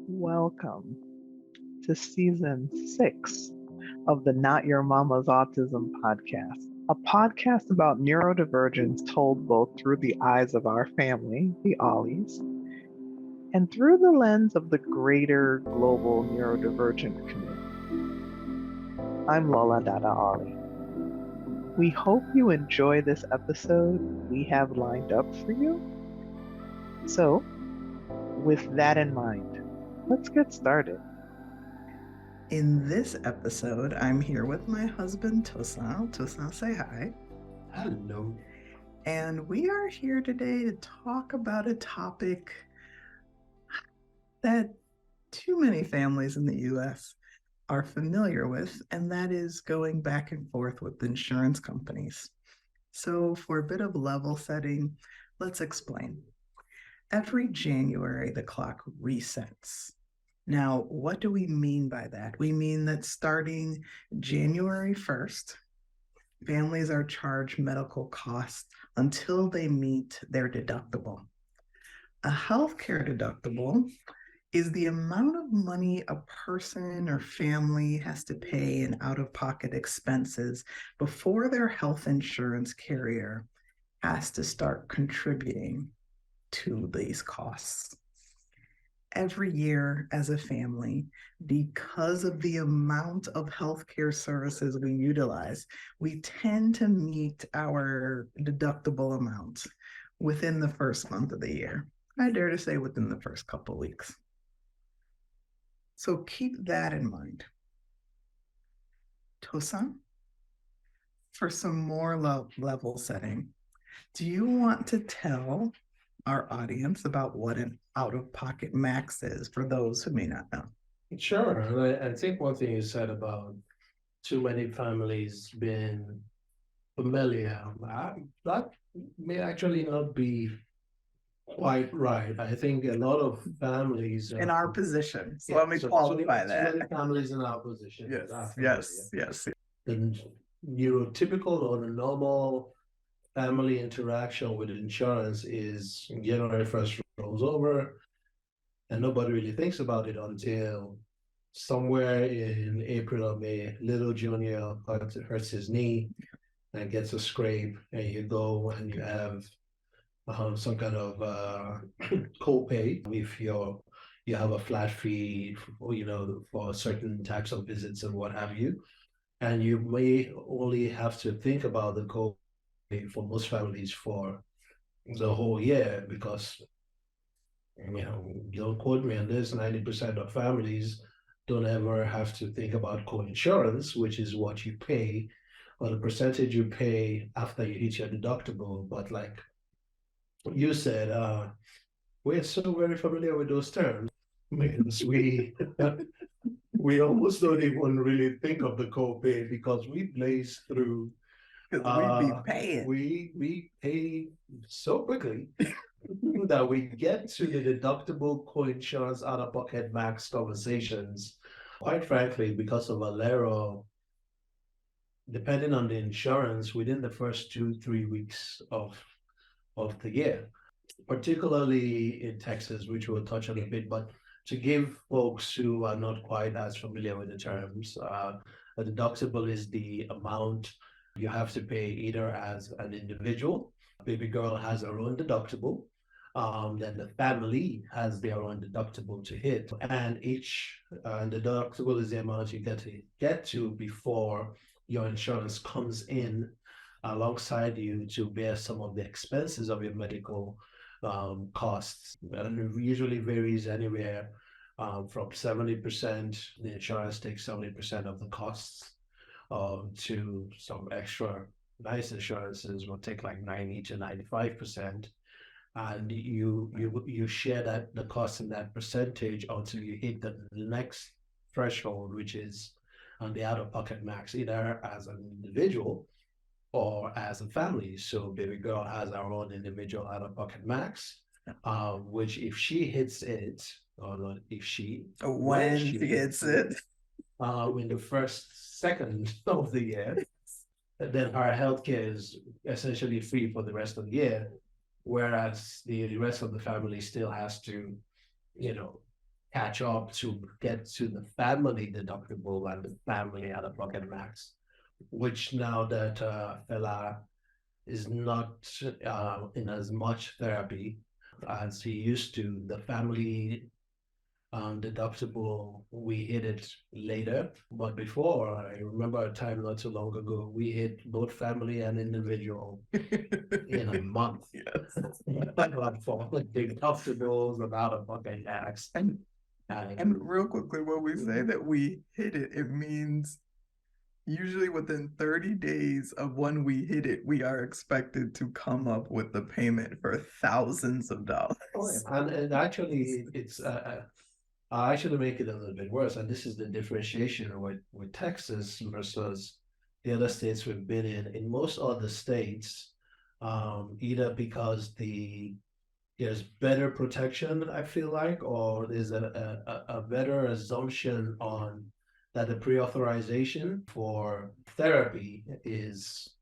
Welcome to season 6 of the Not Your Mama's Autism podcast, a podcast about neurodivergence told both through the eyes of our family, the Ollies, and through the lens of the greater global neurodivergent community. I'm Lola Dada Ollie. We hope you enjoy this episode we have lined up for you. So, with that in mind, let's get started. In this episode, I'm here with my husband, Tosan. Tosan, say hi. Hello. And we are here today to talk about a topic that too many families in the US are familiar with, and that is going back and forth with insurance companies. So, for a bit of level setting, let's explain. Every January, the clock resets. Now, what do we mean by that? We mean that starting January 1st, families are charged medical costs until they meet their deductible. A healthcare deductible is the amount of money a person or family has to pay in out-of-pocket expenses before their health insurance carrier has to start contributing to these costs. Every year as a family, because of the amount of healthcare services we utilize, we tend to meet our deductible amount within the first month of the year. I dare to say within the first couple of weeks. So keep that in mind. Tosan, for some more level setting, do you want to tell our audience about what an out-of-pocket max is for those who may not know? Sure. And I think one thing you said about too many families being familiar, that may actually not be quite right. I think a lot of families In our position. So yeah, let me qualify so that. many families in our position Yes, are yes, familiar. yes. The neurotypical or the normal family interaction with insurance is January 1st rolls over, and nobody really thinks about it until somewhere in April or May. Little Junior hurts his knee and gets a scrape, and you go and you have some kind of copay if you have a flat fee, for certain types of visits and what have you, and you may only have to think about the copay for most families for the whole year because don't quote me on this, 90% of families don't ever have to think about co-insurance, which is what you pay or the percentage you pay after you hit your deductible. But like you said, we're so very familiar with those terms. Means we almost don't even really think of the co-pay because we blaze through. Because we be paying. We pay so quickly that we get to the deductible co-insurance out-of-pocket max conversations, quite frankly, because of Alero, depending on the insurance within the first 2-3 weeks of the year, particularly in Texas, which we'll touch on a bit. But to give folks who are not quite as familiar with the terms, a deductible is the amount you have to pay either as an individual. Baby girl has her own deductible. Then the family has their own deductible to hit, and each deductible is the amount you get to before your insurance comes in alongside you to bear some of the expenses of your medical costs. And it usually varies anywhere from 70%, the insurance takes 70% of the costs, to some extra nice insurances will take like 90 to 95%. And you share that the cost in that percentage until you hit the next threshold, which is on the out-of-pocket max, either as an individual or as a family. So baby girl has her own individual out-of-pocket max, which if she hits it, or not if she, When she hits it. in the first second of the year, then her healthcare is essentially free for the rest of the year, whereas the rest of the family still has to, you know, catch up to get to the family deductible and the family out-of-pocket max, which now that fella is not in as much therapy as he used to, the family deductible, we hit it later. But before, I remember a time not too long ago, we hit both family and individual in a month. Yes. For like deductibles and out-of-pocket tax. And real quickly, when we say that we hit it, it means usually within 30 days of when we hit it, we are expected to come up with the payment for thousands of dollars. Oh, yeah. And actually, it's I should make it a little bit worse. And this is the differentiation with Texas versus the other states we've been in. In most other states, either because there's better protection, I feel like, or there's a better assumption on that the pre-authorization for therapy is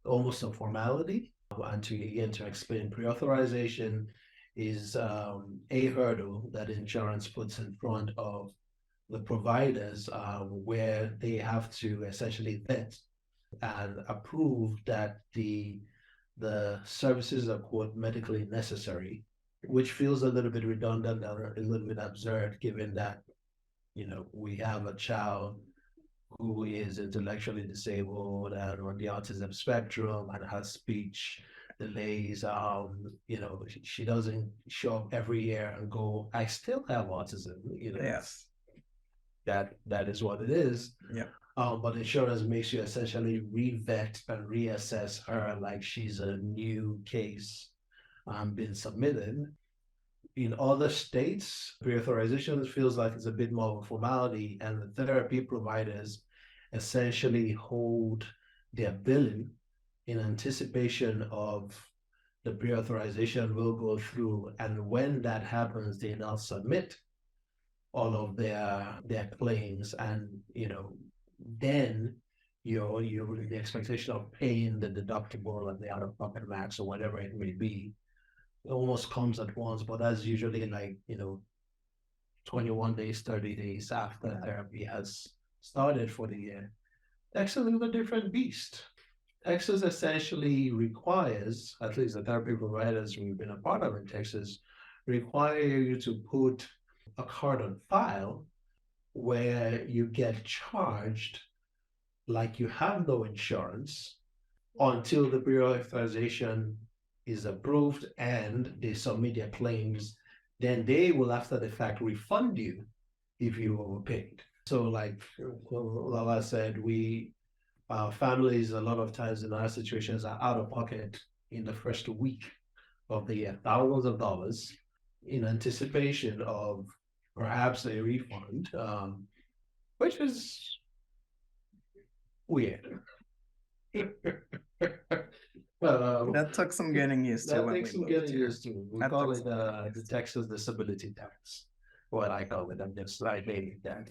almost a formality. And to explain, pre-authorization is a hurdle that insurance puts in front of the providers, where they have to essentially vet and approve that the services are quote medically necessary, which feels a little bit redundant and a little bit absurd, given that we have a child who is intellectually disabled and on the autism spectrum and has speech delays. She doesn't show up every year and go, I still have autism. Yes. That is what it is. Yeah. But insurance makes you essentially re-vet and reassess her like she's a new case being submitted. In other states, pre-authorization feels like it's a bit more of a formality, and the therapy providers essentially hold their billing in anticipation of the pre-authorization will go through. And when that happens, they now submit all of their claims, and then you're the expectation of paying the deductible and the out-of-pocket max or whatever it may be. It almost comes at once, but that's usually like 21 days, 30 days after therapy has started for the year. Texas is a different beast. Texas essentially requires, at least the therapy providers we've been a part of in Texas, require you to put a card on file where you get charged like you have no insurance until the pre-authorization is approved and they submit their claims. Then they will, after the fact, refund you if you overpaid. So, like Lala said, families a lot of times in our situations are out of pocket in the first week of the year, thousands of dollars in anticipation of perhaps a refund, which is weird. Well, That took some getting used to that when takes we some moved getting here. used to. We That call took it some getting the used to. Texas disability tax. What I call it, I'm just slightly that.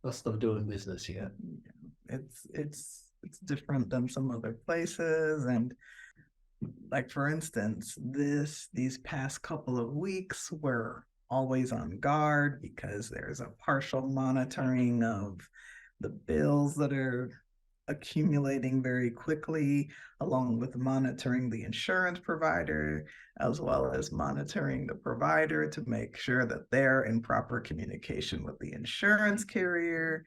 Cost of doing business here. It's different than some other places, and like for instance, these past couple of weeks we're always on guard because there's a partial monitoring of the bills that are accumulating very quickly, along with monitoring the insurance provider, as well as monitoring the provider to make sure that they're in proper communication with the insurance carrier.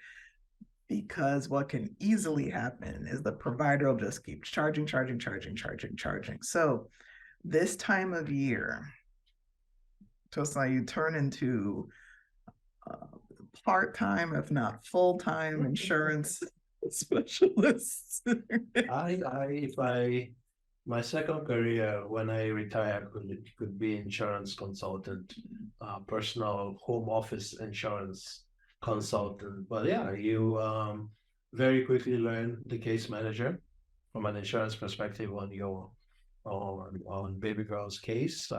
Because what can easily happen is the provider will just keep charging. So this time of year, just like you turn into part-time, if not full-time insurance specialists. My second career when I retired could be insurance consultant, personal home office insurance consultant. But yeah, you very quickly learn the case manager from an insurance perspective on your on baby girl's case.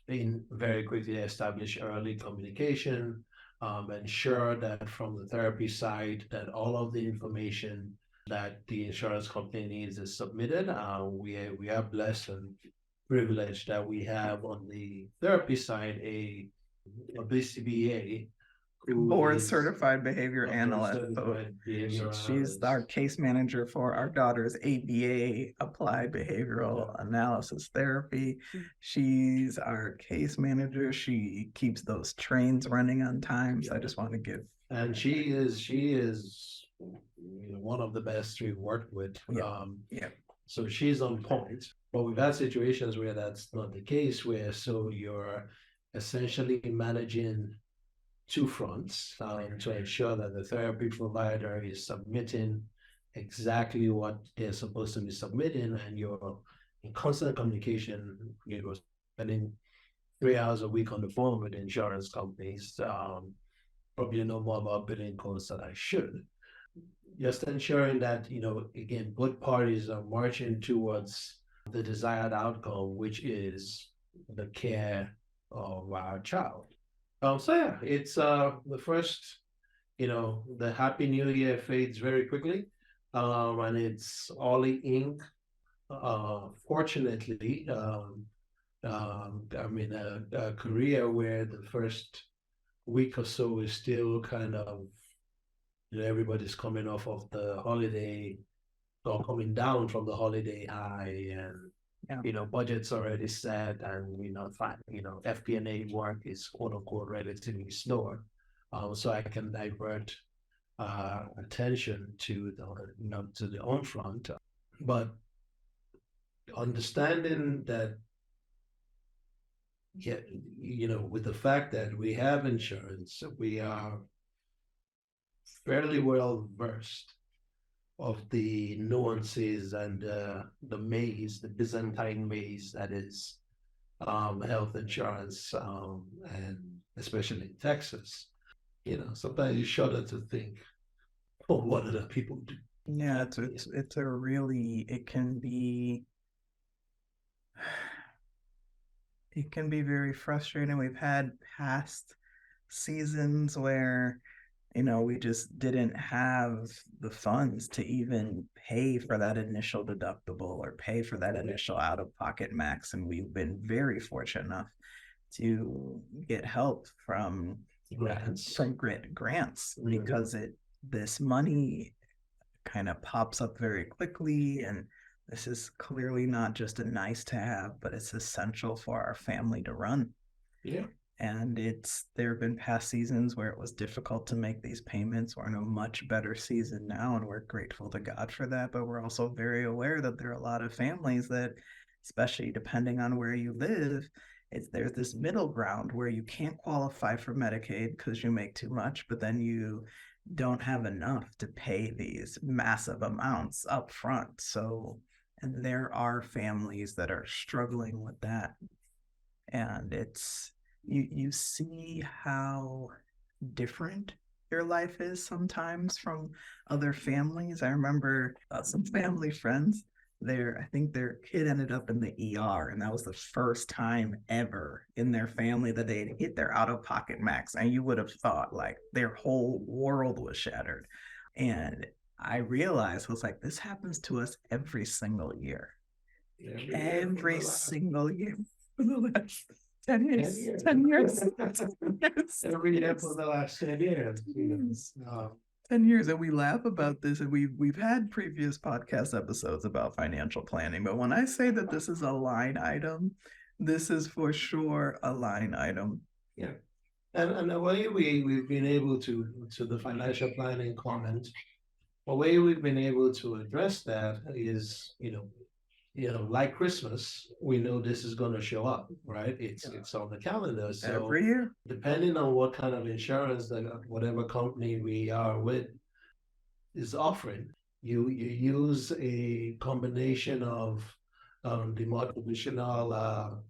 Being very quickly establish early communication, ensure that from the therapy side that all of the information that the insurance company needs is submitted. We are blessed and privileged that we have on the therapy side a a BCBA, who Board is certified behavior a board analyst. So certified behavioral she's analyst. our case manager for our daughter's ABA, applied behavioral analysis therapy. She's our case manager. She keeps those trains running on time. So I just want to give. And she is one of the best we've worked with. Yeah. So she's on point. But we've had situations where that's not the case, where so you're essentially managing two fronts to ensure that the therapy provider is submitting exactly what they're supposed to be submitting, and you're in constant communication. You're spending 3 hours a week on the phone with insurance companies. Probably know more about billing codes than I should. Just ensuring that, again, both parties are marching towards the desired outcome, which is the care of our child. So yeah, it's the first, the Happy New Year fades very quickly. And it's Ollie Inc. Fortunately, I'm in a career where the first week or so is still kind of, everybody's coming off of the holiday or coming down from the holiday high, and budget's already set, and FP&A work is quote unquote relatively slower, so I can divert attention to the on front, but understanding that, yeah, with the fact that we have insurance, we are fairly well versed of the nuances and the maze, the Byzantine maze that is health insurance, and especially in Texas. Sometimes you shudder to think, oh, what other people do. Yeah, it's a really, it can be very frustrating. We've had past seasons where we just didn't have the funds to even pay for that initial deductible or pay for that initial out-of-pocket max. And we've been very fortunate enough to get help from grants, because this money kind of pops up very quickly, and this is clearly not just a nice to have, but it's essential for our family to run. Yeah. And there have been past seasons where it was difficult to make these payments. We're in a much better season now, and we're grateful to God for that. But we're also very aware that there are a lot of families that, especially depending on where you live, there's this middle ground where you can't qualify for Medicaid because you make too much, but then you don't have enough to pay these massive amounts up front. So, and there are families that are struggling with that. And you see how different your life is sometimes from other families. I remember some family friends, I think their kid ended up in the ER, and that was the first time ever in their family that they had hit their out-of-pocket max, and you would have thought like their whole world was shattered. And I realized, was like, this happens to us every single year. Every single year for the last 10 years. 10 years. Every year for the last 10 years. 10 years, and we laugh about this, and we've had previous podcast episodes about financial planning, but when I say that this is a line item, this is for sure a line item. Yeah. And the way we've been able to the financial planning comment, the way we've been able to address that is, like Christmas, we know this is going to show up, right? It's on the calendar. So every year, depending on what kind of insurance that whatever company we are with is offering, you use a combination of the more traditional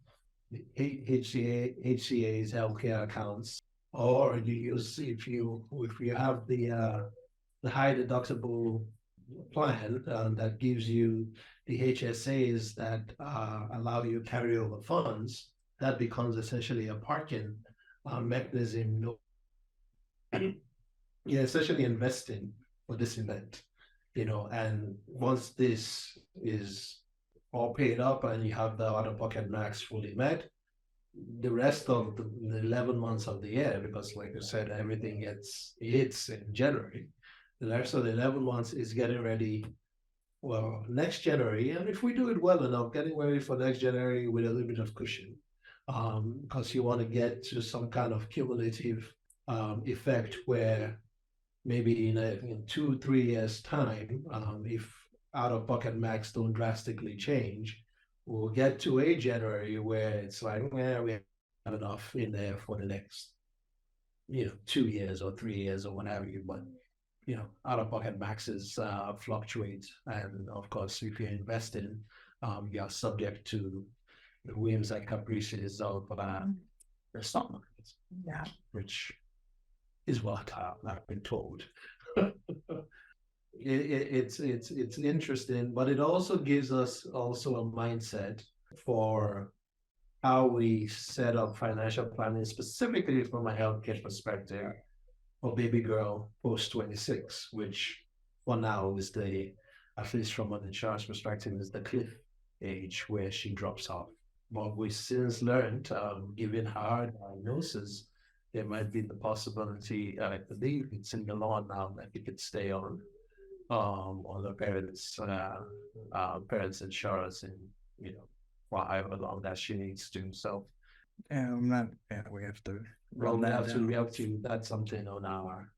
HCA's healthcare accounts, or you use, if you have the high deductible plan that gives you the HSAs that allow you carryover funds, that becomes essentially a parking mechanism. You're essentially investing for this event, and once this is all paid up and you have the out-of-pocket max fully met, the rest of the 11 months of the year, because like you said, everything hits in January. The rest of the 11 months is getting ready, well, next January. And if we do it well enough, getting ready for next January with a little bit of cushion, because you want to get to some kind of cumulative effect where maybe in 2, 3 years time, if out of pocket max don't drastically change, we'll get to a January where it's like, we have enough in there for the next, 2 years or 3 years or whatever you, but out of pocket maxes fluctuate. And of course, if you're investing, you're subject to the whims and caprices of the stock market, Yeah. which is what I've been told. It's interesting, but it also gives us also a mindset for how we set up financial planning, specifically from a healthcare perspective for baby girl post 26, which for now is at least from an insurance perspective, is the cliff age where she drops off. But we since learned, given her diagnosis, there might be the possibility, I believe it's in the law now, that you could stay on the parents' insurance, and for however long that she needs to. So Yeah, I'm not. Yeah, we have to well, run that down. we have to. That's something on our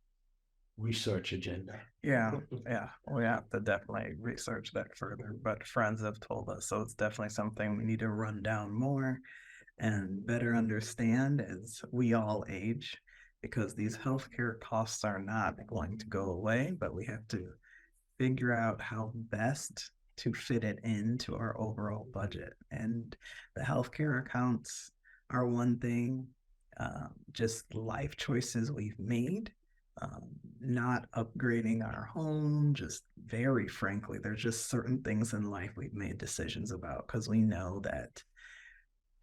research agenda. Yeah, yeah, we have to definitely research that further. But friends have told us, so it's definitely something we need to run down more and better understand as we all age, because these healthcare costs are not going to go away, but we have to figure out how best to fit it into our overall budget. And the healthcare accounts are one thing, just life choices we've made, not upgrading our home, just very frankly, there's just certain things in life we've made decisions about because we know that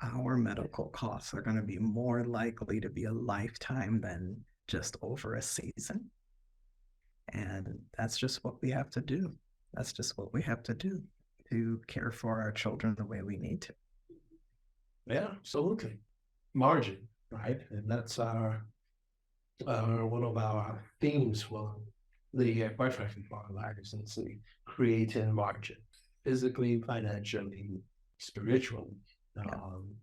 our medical costs are going to be more likely to be a lifetime than just over a season. And that's just what we have to do. That's just what we have to do to care for our children the way we need to. Yeah, absolutely. Margin, right? And that's our one of our themes for the quite frankly for our lives, is the creating margin, physically, financially, spiritually, um,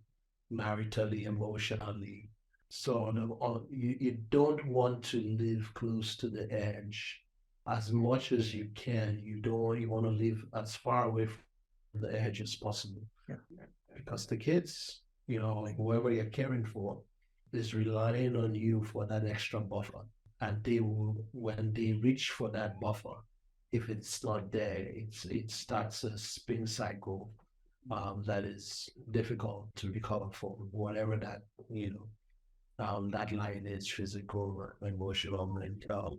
maritally, emotionally. So you don't want to live close to the edge as much as you can. You want to live as far away from the edge as possible. Yeah. Because the kids, like whoever you're caring for, is relying on you for that extra buffer. And they will, when they reach for that buffer, if it's not there, it starts a spin cycle that is difficult to recover from, whatever that, that line is: physical, emotional, mental,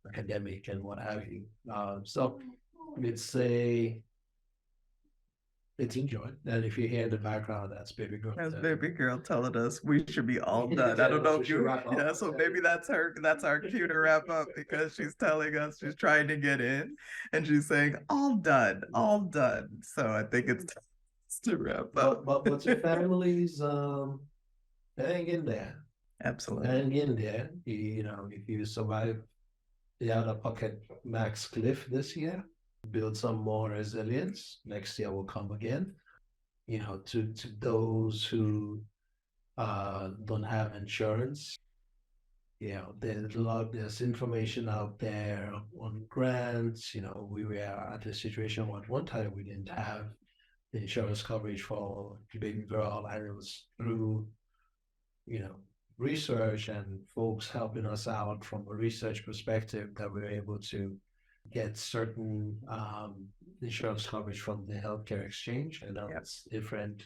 academic, and what have you. So it's it's enjoy. And if you hear in the background, that's baby girl. That's baby girl telling us we should be all done. I don't know if you, yeah, so maybe that's our cue to wrap up, because she's telling us she's trying to get in and she's saying all done, all done. So I think it's time to wrap up. But your families, hang in there. Absolutely. Hang in there. If you survive the out of pocket max cliff this year, build some more resilience. Next year will come again. To those who don't have insurance, there's information out there on grants. We were at a situation at one time we didn't have the insurance coverage for baby girl, and it was through research and folks helping us out from a research perspective that we were able to get certain insurance coverage from the healthcare exchange. And that's different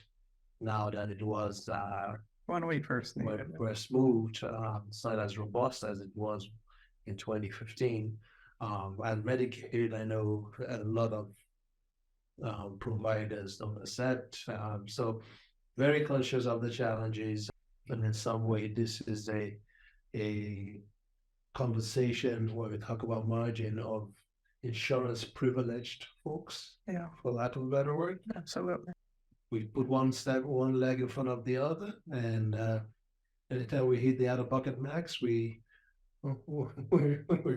now than it was when we first moved. It's not as robust as it was in 2015. And Medicaid, I know a lot of providers don't accept. So very conscious of the challenges. And in some way, this is a conversation where we talk about margin of insurance privileged folks, for lack of a better word. Absolutely. we put one leg in front of the other, and anytime we hit the out-of-pocket max, we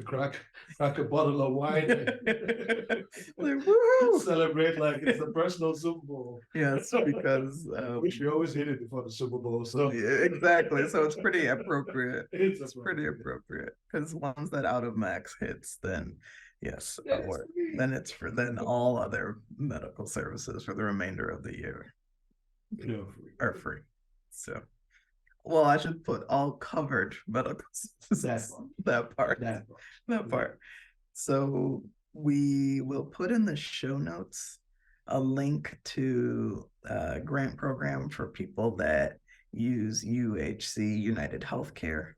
crack a bottle of wine and Like, woo! celebrate like it's the personal Super Bowl. Yes, because Which we always hit it before the Super Bowl. So yeah, exactly. So it's pretty appropriate. it's Pretty appropriate because once that out of max hits, then yes, then it's for then all other medical services for the remainder of the year are free. So, well, I should put all covered medical services. That part. So we will put in the show notes a link to a grant program for people that use UHC, United Healthcare,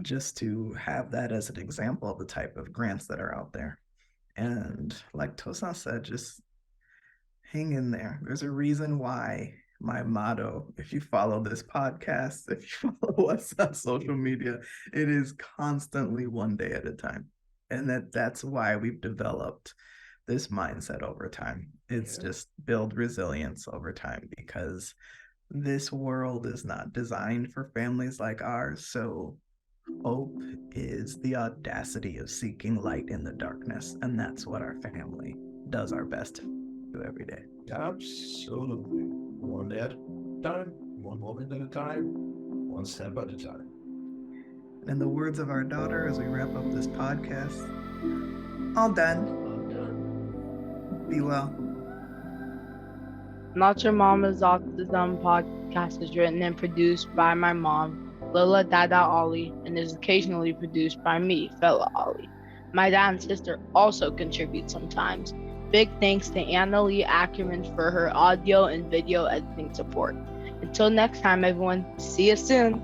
just to have that as an example of the type of grants that are out there. And like Tosan said, just hang in there. There's a reason why my motto, if you follow this podcast, if you follow us on social media, it is constantly one day at a time. And that's why we've developed this mindset over time. It's just build resilience over time, because this world is not designed for families like ours. So hope is the audacity of seeking light in the darkness. And that's what our family does our best to do every day. Absolutely. One day at a time, one moment at a time, one step at a time. And in the words of our daughter, as we wrap up this podcast, all done. Be well. Not Your Mama's Autism podcast is written and produced by my mom, Lila Dada Ollie, and is occasionally produced by me, Fella Ollie. My dad and sister also contribute sometimes. Big thanks to Annalie Ackerman for her audio and video editing support. Until next time, everyone, see you soon.